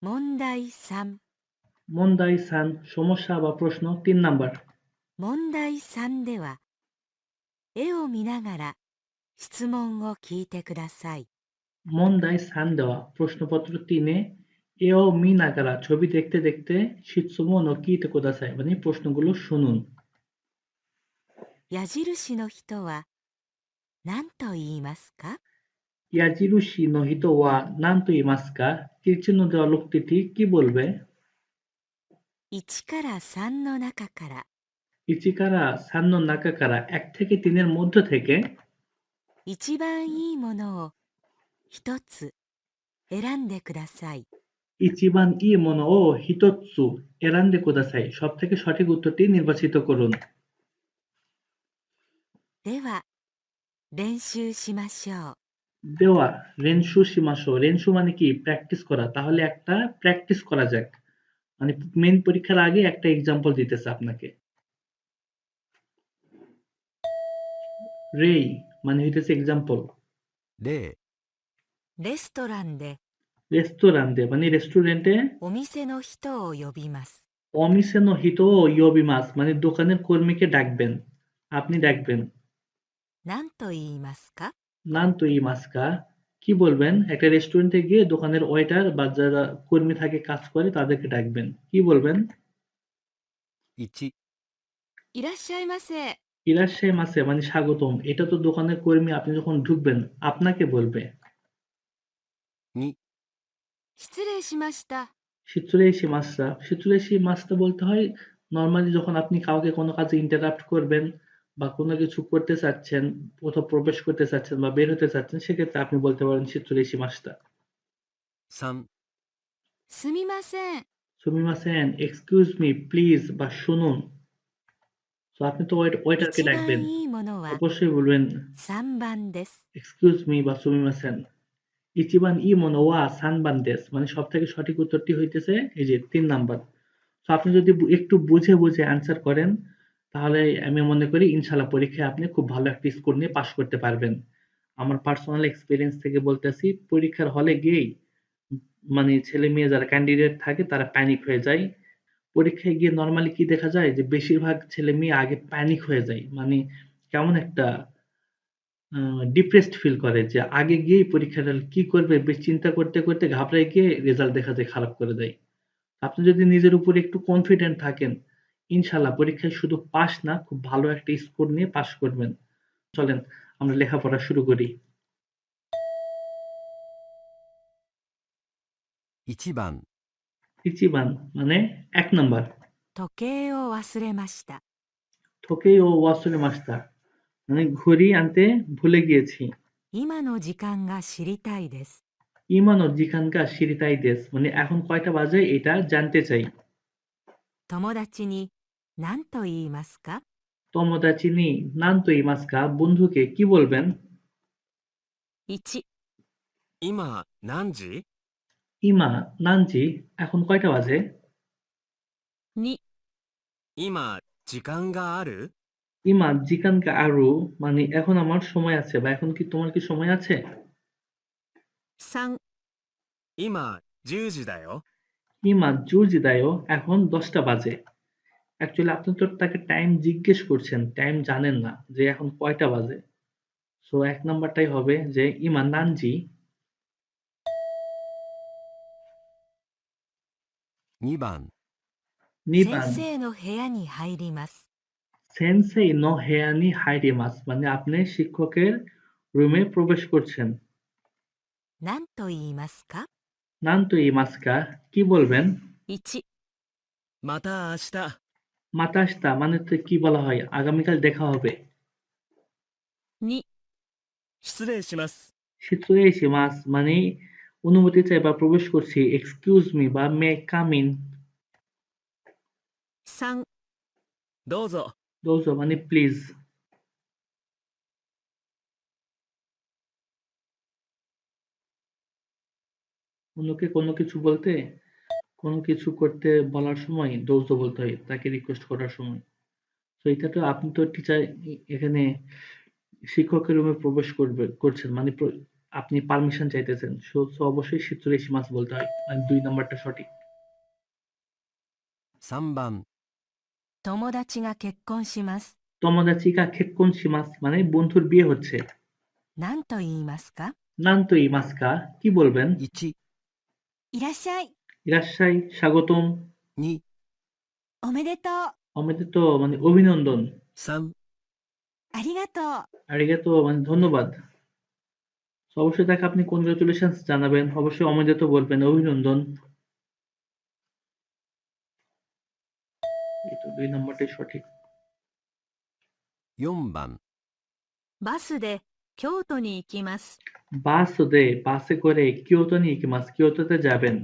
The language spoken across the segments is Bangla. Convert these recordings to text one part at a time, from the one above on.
問題3、問題3 সমস্যা বা প্রশ্ন 3 নাম্বার। 問題3では、絵を見ながら質問を聞いてください。 মন্দায় সান দেওয়া প্রশ্নপত্র 3-এ এও মি নাগারা ছবি দেখতে দেখতে শিৎসুমো নো কিতে কোদাসাই মানে প্রশ্নগুলো শুনুন। 矢印の人は何と言いますか？ ইয়াজিরুশি নোহিতো ওয়া নানতো ইমাস্কা তীর চিহ্ন দেওয়া লোকটি কি বলবে? 1から3の中から ইচিকারা সান্নো নাকাকারা 1 থেকে 3 এর মধ্য থেকে 一番いいものを一つ選んでください。 ইচিবান ই মনো ও হিতোৎসু এরান্দে কোদাসাই সবথেকে সঠিক উত্তরটি নির্বাচিত করুন। では、練習しましょう。 দেওয়া রেনশু সীমাশো রেনশু মানে কি প্র্যাকটিস করা তাহলে একটা প্র্যাকটিস করা যাক মানে মেইন পরীক্ষার আগে একটা এক্সাম্পল দিতেছে আপনাকে। রেই মানে হইতেছে এক্সাম্পল। 例、レストランで রেস্তোরান্তে মানে রেস্টুরেন্টে お店の人を呼びます。 অমিসে নো হিতো ইয়োবিমাস মানে দোকানের কর্মীকে ডাকবেন আপনি ডাকবেন। 何と言いますか？ নান তো ইমাসকা কি বলবেন একটা রেস্টুরেন্টে গিয়ে দোকানের ওয়েটার বা যারা কর্মী থাকে কাজ করে তাদেরকে ডাকবেন কি বলবেন? 1、いらっしゃいませ。 ইরাশ্বাই মাসে মানে স্বাগতম এটা তো দোকানের কর্মী আপনি যখন ঢুকবেন আপনাকে বলবে। 2、失礼しました。 শিতসুরেইশি মাসটা শিতসুরেইশি মাসটা বলতে হয় নরমালি যখন আপনি কাউকে কোনো কাজে ইন্টারাপ্ট করবেন বা কোনো কিছু করতে চাচ্ছেন, কোথাও প্রবেশ করতে চাচ্ছেন বা বের হতে চাচ্ছেন সেক্ষেত্রে আপনি বলতে পারেন শিতসুরেইশি মাসটা। 3、すみません。 সুমিমাসেন, এক্সকিউজ মি, প্লিজ বা শুনুন। তো আপনি তো ওয়েটারকে 一 ডাকবেন 番いいものは অবশ্যই বলবেন 3番です。 এক্সকিউজ মি বা সুমিমাসেন। ইচিবান ই মনো ওয়া সানবান দেস মানে সব থেকে সঠিক উত্তরটি হইতেছে এই যে 3 নাম্বার। তো আপনি যদি একটু বুঝে বুঝে অ্যান্সার করেন তাহলে আমি মনে করি ইনশাল্লাহ পরীক্ষায় আপনি খুব ভালো একটা স্কোর নিয়ে পাশ করতে পারবেন। আমার পার্সোনাল এক্সপিরিয়েন্স থেকে বলতেছি পরীক্ষার হলে গিয়েই মানে ছেলে মেয়ে যারা ক্যান্ডিডেট থাকে তারা প্যানিক হয়ে যায়। পরীক্ষায় গিয়ে নরমালি কি দেখা যায় যে বেশিরভাগ ছেলে মেয়ে আগে প্যানিক হয়ে যায় মানে কেমন একটা ডিপ্রেসড ফিল করে যে আগে গিয়েই পরীক্ষাটা কি করবে বেশ চিন্তা করতে করতে ঘাবড়ে গিয়ে রেজাল্ট দেখা যায় খারাপ করে দেয়। আপনি যদি নিজের উপরে একটু কনফিডেন্ট থাকেন ইনশাল্লাহ পরীক্ষায় শুধু পাস না খুব ভালো একটা স্কোর নিয়ে পাস করবেন। চলেন আমরা লেখাপড়া শুরু করি। 1番、 ইচিবান মানে 1 নাম্বার। 時計を忘れました。 থোকেই ও ওয়াসলে মাস্তা মানে ঘড়ি আনতে ভুলে গিয়েছি। 今の時間が知りたいです。 ইমানো জিকানকা শিরিতাই দেশ মানে এখন কয়টা বাজে এটা জানতে চাই। 友達に何と言いますか？ তোমোদাচি নি নানতো ইমাস্কা বন্ধুকে কি বলবেন? 1、今何時？ ইমা নানজি এখন কয়টা বাজে? 2、今時間がある？ ইমা জিকানকা আরু মানে এখন আমার সময় আছে বা এখন কি তোমার কি সময় আছে? 3、今10時だよ。 ইমা জুজি দায়ো এখন 10টা বাজে। অ্যাকচুয়ালি আপনি তো তাকে টাইম জিজ্ঞেস করছেন, টাইম জানেন না যে এখন কয়টা বাজে। সো 1 নাম্বারটাই হবে যে ইমা নানজি। 2番、 先 নিবান 生の部屋に入ります。 সেনসেই নো হেয়ানি হাইরিমাস মানে আপনি শিক্ষকের রুমে প্রবেশ করছেন। 何と言いますか？ নানতো ইমাস্কা কি বলবেন? 1、また明日。 মাতাস্তা মানে তো কি বলা হয় আগামীকাল দেখা হবে। 2、失礼します。 শিতসুরেইশি মাস মানে অনুমতি চাই বা প্রবেশ করছি এক্সকিউজ মি বা মে কাম ইন। 3、どうぞ。 দোজো মানে প্লিজ। অন্যকে কোনো কিছু বলতে কোনো কিছু করতে বলার সময় দোজো বলতে হয় তাকে রিকোয়েস্ট করার সময়। তো এটা তো আপনি তো টিচার এখানে শিক্ষকের রুমে প্রবেশ করছেন মানে আপনি পারমিশন চাইতেছেন, সো অবশ্যই শিতসুরে ইশিমাস বলতে হয়, মানে 2 নাম্বারটা সঠিক। 3番、友達が結婚します。 তমোদাচিকা কেক্কন শিমাস মানে বন্ধুর বিয়ে হচ্ছে। 何と言いますか？ নানতো ইমাসকা কি বলবেন? 1、いらっしゃい。 ইরাশ্বাই স্বাগতম। 2、おめでとう。 অমেদিতো মানে অভিনন্দন। 3、ありがとう。 আরিগাতো মানে ধন্যবাদ। তো অবশ্যই তাকে আপনি কনগ্রাচুলেশনস জানাবেন, অবশ্যই অমেদিতো বলবেন, অভিনন্দন। এই তো 2 নাম্বারটাই সঠিক। 4番、バスで京都に行きます。 বাসে করে কিয়োতো নিয়ে ইকিমাস কিয়োতোতে যাবেন।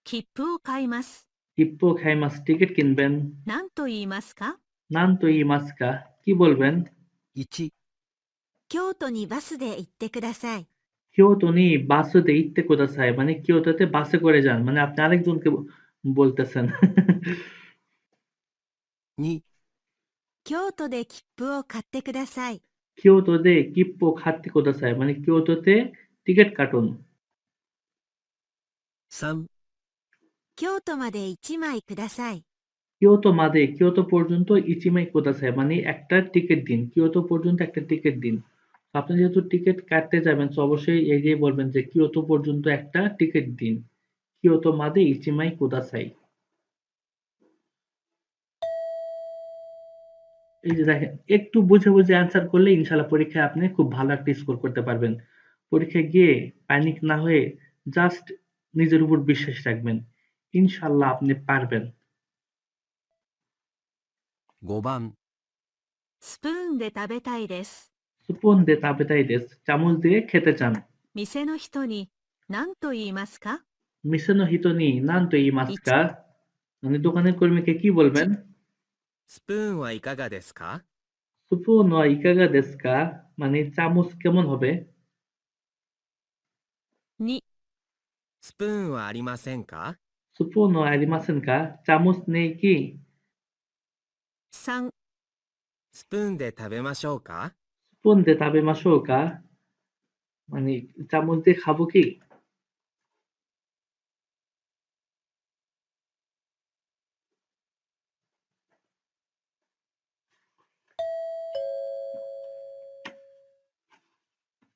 切符を買います。 টিপ্পো খাইমাস টিকিট কিনবেন। 何と言いますか？ নানতো ইমাসকা কি বলবেন? 1、京都にバスで行ってください。 কিয়োতো নি বাসুতে ইত্তে কোদাসাই মানে কিয়োতোতে বাসে করে যান, মানে আপনি আরেকজনকে বলতেছেন। 2、京都で切符を買ってください。 কিয়োতোতে কিপ্পো খাত্তে কোদাসাই মানে কিয়োতোতে টিকিট কাটুন। 3、京都まで1枚ください。 কিয়োতো পর্যন্ত ইচিমাই কোদাসাই মানে একটা টিকিট দিন, কিয়োতো পর্যন্ত একটা টিকিট দিন। তো আপনি যেহেতু টিকিট কাটতে যাবেন তো অবশ্যই এগিয়ে বলবেন যে কিয়োতো পর্যন্ত একটা টিকিট দিন। কিয়োতো মাদে ইচিমাই কোদাসাই। এই যে দেখেন, একটু বুঝে বুঝে অ্যান্সার করলে ইনশাল্লাহ পরীক্ষায় আপনি খুব ভালো একটা স্কোর করতে পারবেন। পরীক্ষায় গিয়ে প্যানিক না হয়ে জাস্ট নিজের উপর বিশ্বাস রাখবেন, ইনশাল্লাহ আপনি পারবেন। 5番、スプーンで食べたいです。 সুপন দে তাবেতাই দেস চামচ দিয়ে খেতে চান। 店の人に何と言いますか？ মিসেনো হিতোনি নানতো ইমাসকা মানে দোকানের কর্মীকে কি বলবেন? スプーンはいかがですか？ সুপো নো ইকাগা দেস্কা মানে চামচ কেমন হবে? 2、スプーンはありませんか？ সুপো নো আরিমাসেনকা চামচ নেই কি? 3、スプーンで食べましょうか？ সুপন দে তাবে মাশোকা মানে চামচ দিয়ে খাবো কি?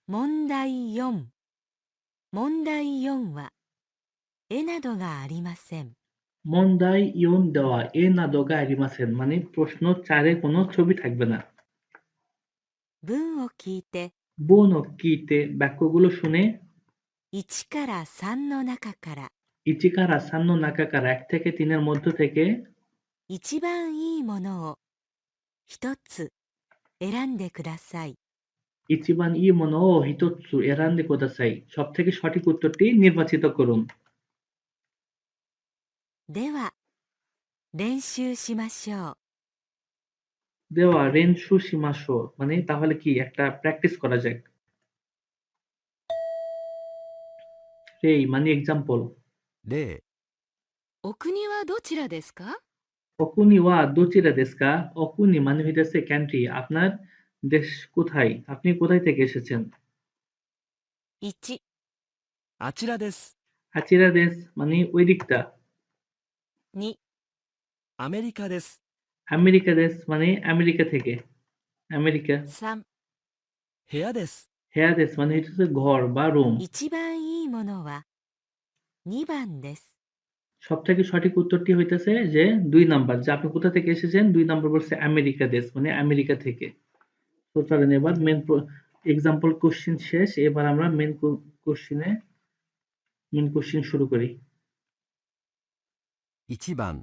問題4。問題4は、絵などがありません。 মন্দাই ইয়ন দেওয়া এ না দোগা আরিমাসেন মানে প্রশ্ন 4-এ কোনো ছবি থাকবে না। 文を聞いて、 বোন ও কিতে বাক্যগুলো শুনে 1から3の中から、 ইচিকারা সান্ন নাকাকারা 1 থেকে 3 এর মধ্য থেকে 一番いいものを一つ選んでください。 ইচিবান ই মনো ও হিতোৎসু এরান্দে কোদাসাই সব থেকে সঠিক উত্তরটি নির্বাচিত করুন। では、練習しましょう。 দেওয়া রেনশু সীমাশো মানে তাহলে কি একটা প্র্যাকটিস করা যাক। রেই মানে এক্সাম্পল। 0、お国はどちらですか？ অকুনি ওয়া দোচিরা দেশকা অকুনি মানে হইতেছে কান্ট্রি, আপনার দেশ কোথায়, আপনি কোথায় থেকে এসেছেন? 1、あちらです。 আচিরা দেশ মানে ওই দিকটা। 2、アメリカです。 আমেরিকা দেশ মানে আমেরিকা থেকে, আমেরিকা। 3、部屋です。 হেয়া দেশ মানে হইতেছে ঘর বা রুম। 一番いいものは2番です。 সব থেকে সঠিক উত্তরটি হইতেছে যে 2 নাম্বার, যে আপনি কোথা থেকে এসেছেন 2 নাম্বার বলছে আমেরিকা দেশ মানে আমেরিকা থেকে। তো চলেন এবার মেন এক্সাম্পল কোশ্চেন শেষ, এবার আমরা মেন কোশ্চেন শুরু করি। 1番、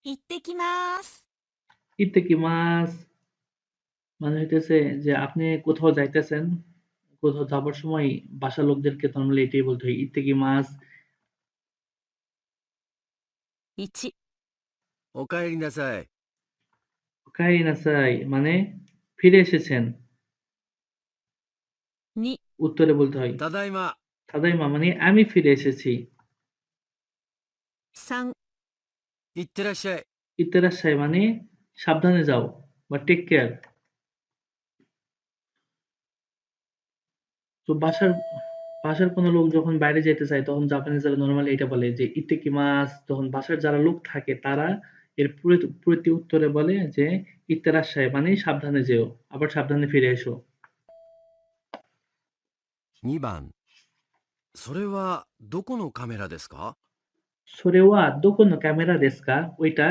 行ってきます。 ইত্তেকিমাস মানে হইতেছে যে আপনি কোথাও যাইতেছেন, কোথাও যাবার সময় বাসার লোকদেরকে নরমালি এটাই বলতে হয় ইত্তেকিমাস। 1、おかえりなさい。 কাইনাসাই মানে ফিরে এসেছেন, 2、Tadaima. উত্তরে বলতে হয় তাদাইমা মানে আমি ফিরে এসেছি। 3、いってらっしゃい。 ইত্তেরাশাই মানে সাবধানে যাও বা টেক কেয়ার। তো বাসার কোনো লোক যখন বাইরে যেতে চায় তখন জাপানিজরা নরমালি এটা বলে যে ইত্তেকিমাস। তখন বাসার যারা লোক থাকে তারা এর প্রতি উত্তরে বলে যে ইত্তেরাশাই, মানে সাবধানে যেও, আবার সাবধানে ফিরে এসো। 2番。それはどこのカメラですか？ সোরেওয়া দোকোনো ক্যামেরা দেস্কা, ওইটা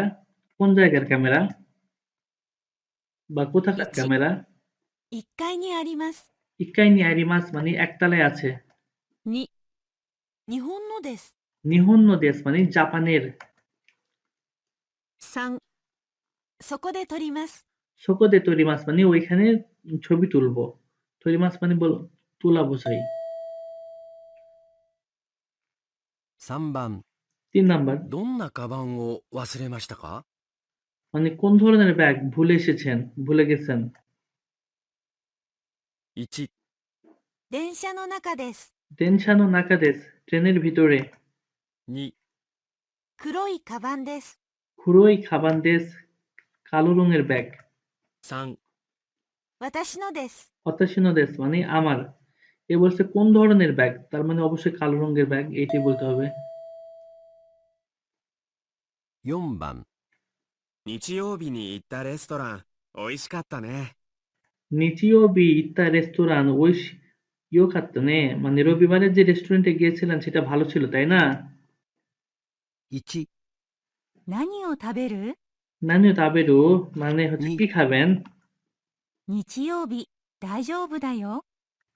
কোন জায়গার ক্যামেরা বা কোথাকার 1、ক্যামেরা? 1階にあります。 ইক্কাই নি আরিমাস মানে একতলায় আছে। 2、日本のです。 নিহন্ন দেশ মানে জাপানের। 3、そこで撮ります。 সোকোদে তরিমাস মানে ওইখানে ছবি তুলবো। তরিমাস মানে তোলা বোঝাই। 3番。 3 নাম্বার, どんなカバンを忘れましたか？ মানে কোন ধরনের ব্যাগ ভুলে গেছেন? 1、電車の中です。 দেনশানো নাকাদেস, ট্রেনের ভিতরে। 2、黒いカバンです。 খুরোই খাবানদেস, কালো রঙের ব্যাগ। 3、私のです。 হতাশিনোদেস মানে আমার। এ বলছে কোন ধরনের ব্যাগ, তার মানে অবশ্যই কালো রঙের ব্যাগ, এইটাই বলতে হবে। 4番。日曜日に行ったレストラン、美味しかったね。 নিচিও বি ইত্তা রেস্তোরাঁ ওই ইয়ো খাত্তা নে, মানে রবিবারে যে রেস্টুরেন্টে গিয়েছিলেন সেটা ভালো ছিল, তাই না? 1、何を食べる？ নানিও তাবেরু মানে হচ্ছে নি- কি খাবেন? 日曜日、大丈夫だよ。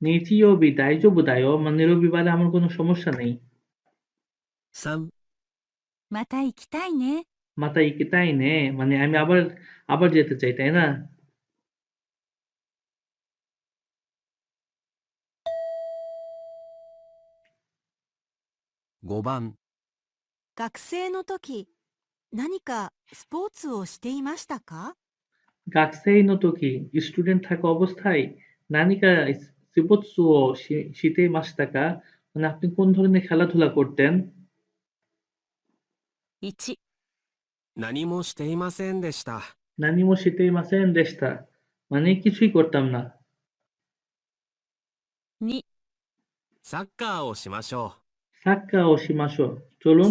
নিচিও বি দাইজোবু দায়ো মানে রবিবারে আমার কোনো সমস্যা নেই। 3、また行きたいね。 মাতা ইকিতাই নে মানে আমি আবার যেতে চাই, তাই না? 5番。学生の時、何かスポーツをしていましたか？ গাকসেই নো তোকি, স্টুডেন্ট থাকা অবস্থায় নানিকা সিবোৎসুও শীতেই মাসতাকা মানে আপনি কোন ধরনের খেলাধুলা করতেন? 1、何もしていませんでした。 নানিমো শীতেই মাসেন দেশতা মানে কিছুই করতাম না। 2、サッカーをしましょ সাক্কা ও শিমাশো, চলুন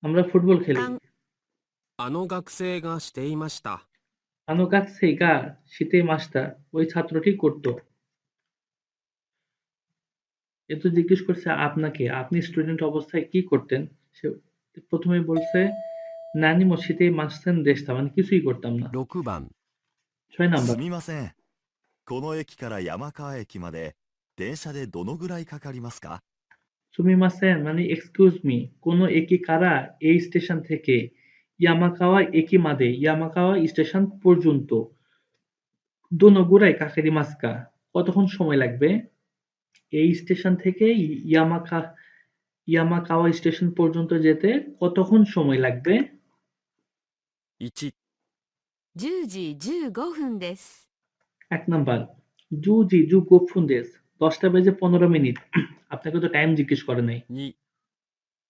আমরা ফুটবল খেলি। 3、う。あの学生がしていました。 আনো গাকসেই গা শীতেই মাসতা, ওই ছাত্রটি করতো। এ তো জিজ্ঞেস করছে আপনাকে, আপনি স্টুডেন্ট অবস্থায় কি করতেন? সে প্রথমেই বলছে নানিমো শীতেই মাসেন দেশতা মানে কিছুই করতাম না। 6番。 6 す নাম্বার, みません。この駅から山川駅まで電車でどのぐらいかかりますか？ সুমিমাসেন মানে এক্সকিউজ মি, কোনো একি কারা এই স্টেশন থেকে ইয়ামাকাওয়া একি মাদে, ইয়ামাকাওয়া স্টেশন পর্যন্ত, দোনোগুরাই কাকারিমাস্কা কতক্ষণ সময় লাগবে? এই স্টেশন থেকে ইয়ামাকাওয়া স্টেশন পর্যন্ত যেতে কতক্ষণ সময় লাগবে? 1、 10時15分です。 1 নাম্বার, জু জু গোফুন্দেস, 10টা বেজে 15 মিনিট। আপনাকে তো টাইম জিজ্ঞেস করে নাই। 2、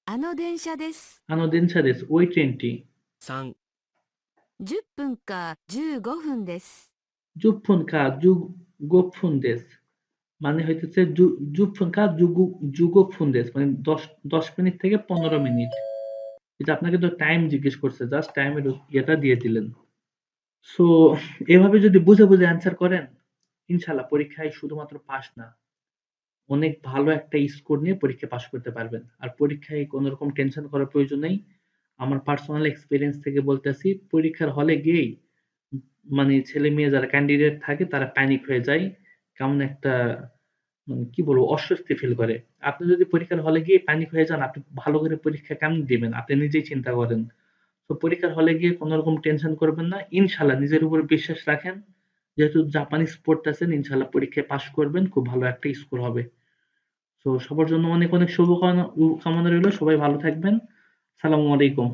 あの電車です。 আনোদেনসাদেস ওই ট্রেনটি। 3、 10分か15分です。 জুফুন কা জুগোফুন্দেস মানে হইতেছে জুফুন কা জুগোফুন্দেস মানে 10 মিনিট থেকে 15 মিনিট। এটা আপনাকে তো টাইম জিজ্ঞেস করছে, জাস্ট টাইমের ইয়েটা দিয়ে দিলেন। সো এভাবে যদি বুঝে অ্যান্সার করেন, ইনশাল্লাহ পরীক্ষায় শুধুমাত্র পাস না, অনেক ভালো একটা স্কোর নিয়ে পরীক্ষা পাস করতে পারবেন। আর পরীক্ষায় কোনো রকম টেনশন করার প্রয়োজন নেই। আমার পার্সোনাল এক্সপেরিয়েন্স থেকে বলতেছি, পরীক্ষার হলে গিয়েই মানে ছেলে মেয়ে যারা ক্যান্ডিডেট থাকে তারা প্যানিক হয়ে যায়, কেমন একটা মানে কি বলবো অস্বস্তি ফিল করে। আপনি যদি পরীক্ষার হলে গিয়ে প্যানিক হয়ে যান, আপনি ভালো করে পরীক্ষা কেমন দিবেন আপনি নিজেই চিন্তা করেন। তো পরীক্ষার হলে গিয়ে কোনো রকম টেনশন করবেন না, ইনশাল্লাহ নিজের উপর বিশ্বাস রাখেন। যেহেতু জাপানিজ পড়তেছেন, ইনশাল্লাহ পরীক্ষায় পাশ করবেন, খুব ভালো একটা স্কোর হবে। তো সবার জন্য অনেক অনেক শুভকামনা রইল, সবাই ভালো থাকবেন। সালামু আলাইকুম।